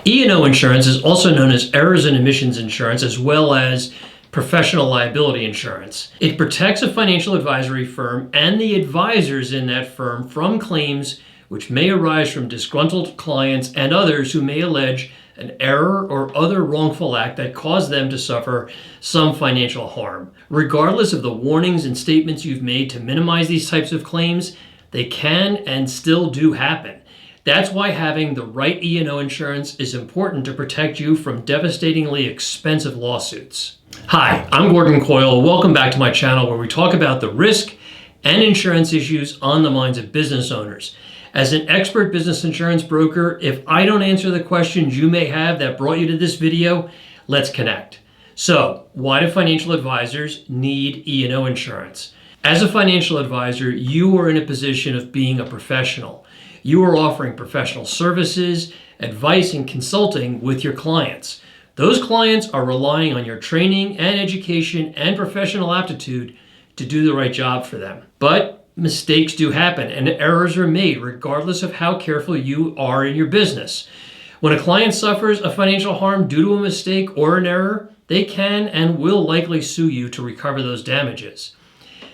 E&O insurance is also known as errors and omissions insurance, as well as professional liability insurance. It protects a financial advisory firm and the advisors in that firm from claims which may arise from disgruntled clients and others who may allege an error or other wrongful act that caused them to suffer some financial harm. Regardless of the warnings and statements you've made to minimize these types of claims, they can and still do happen. That's why having the right E&O insurance is important to protect you from devastatingly expensive lawsuits. Hi, I'm Gordon Coyle. Welcome back to my channel where we talk about the risk and insurance issues on the minds of business owners. As an expert business insurance broker, if I don't answer the questions you may have that brought you to this video, let's connect. So, why do financial advisors need E&O insurance? As a financial advisor, you are in a position of being a professional. You are offering professional services, advice, and consulting with your clients. Those clients are relying on your training and education and professional aptitude to do the right job for them. But mistakes do happen and errors are made regardless of how careful you are in your business. When a client suffers a financial harm due to a mistake or an error, they can and will likely sue you to recover those damages.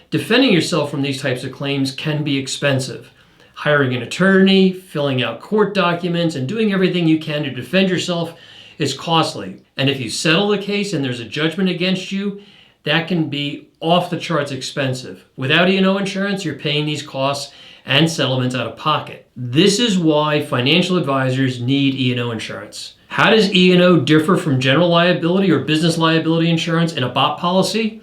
Defending yourself from these types of claims can be expensive. Hiring an attorney, filling out court documents, and doing everything you can to defend yourself is costly. And if you settle the case and there's a judgment against you, that can be off the charts expensive. Without E&O insurance, you're paying these costs and settlements out of pocket. This is why financial advisors need E&O insurance. How does E&O differ from general liability or business liability insurance in a BOP policy?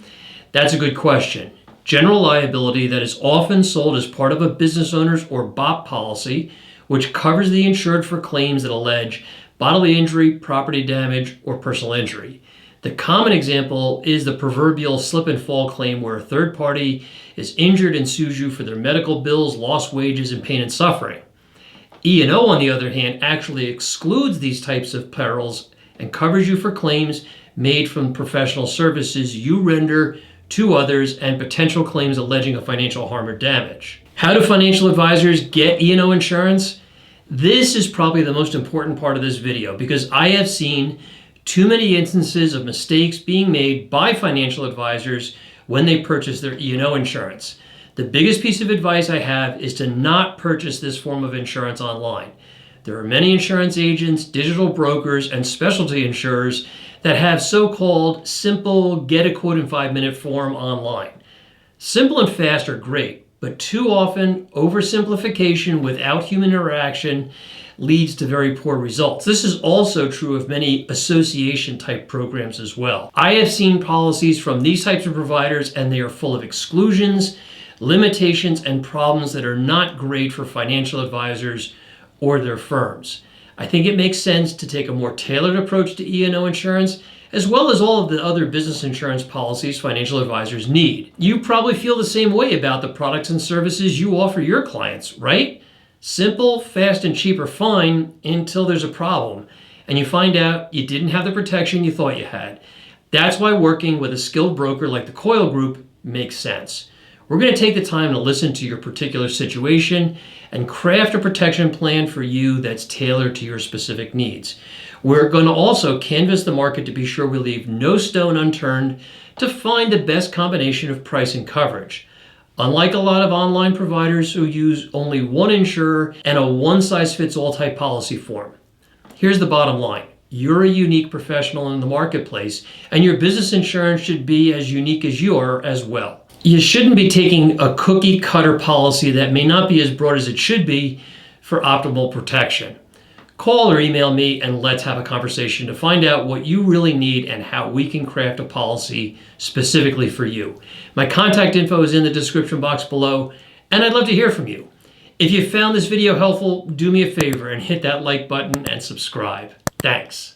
That's a good question. General liability that is often sold as part of a business owner's or BOP policy, which covers the insured for claims that allege bodily injury, property damage, or personal injury. The common example is the proverbial slip and fall claim where a third party is injured and sues you for their medical bills, lost wages, and pain and suffering. E&O, on the other hand, actually excludes these types of perils and covers you for claims made from professional services you render to others and potential claims alleging a financial harm or damage. How do financial advisors get E&O insurance? This is probably the most important part of this video because I have seen too many instances of mistakes being made by financial advisors when they purchase their E&O insurance. The biggest piece of advice I have is to not purchase this form of insurance online. There are many insurance agents, digital brokers, and specialty insurers that have so-called simple get a quote in 5-minute form online. Simple and fast are great, but too often oversimplification without human interaction leads to very poor results. This is also true of many association type programs as well. I have seen policies from these types of providers and they are full of exclusions, limitations, and problems that are not great for financial advisors or their firms. I think it makes sense to take a more tailored approach to E&O insurance, as well as all of the other business insurance policies financial advisors need. You probably feel the same way about the products and services you offer your clients, right? Simple, fast, and cheap are fine until there's a problem, and you find out you didn't have the protection you thought you had. That's why working with a skilled broker like the Coyle Group makes sense. We're going to take the time to listen to your particular situation and craft a protection plan for you that's tailored to your specific needs. We're going to also canvass the market to be sure we leave no stone unturned to find the best combination of price and coverage. Unlike a lot of online providers who use only one insurer and a one-size-fits-all type policy form. Here's the bottom line. You're a unique professional in the marketplace, and your business insurance should be as unique as you are as well. You shouldn't be taking a cookie cutter policy that may not be as broad as it should be for optimal protection. Call or email me and let's have a conversation to find out what you really need and how we can craft a policy specifically for you. My contact info is in the description box below, and I'd love to hear from you. If you found this video helpful, do me a favor and hit that like button and subscribe. Thanks.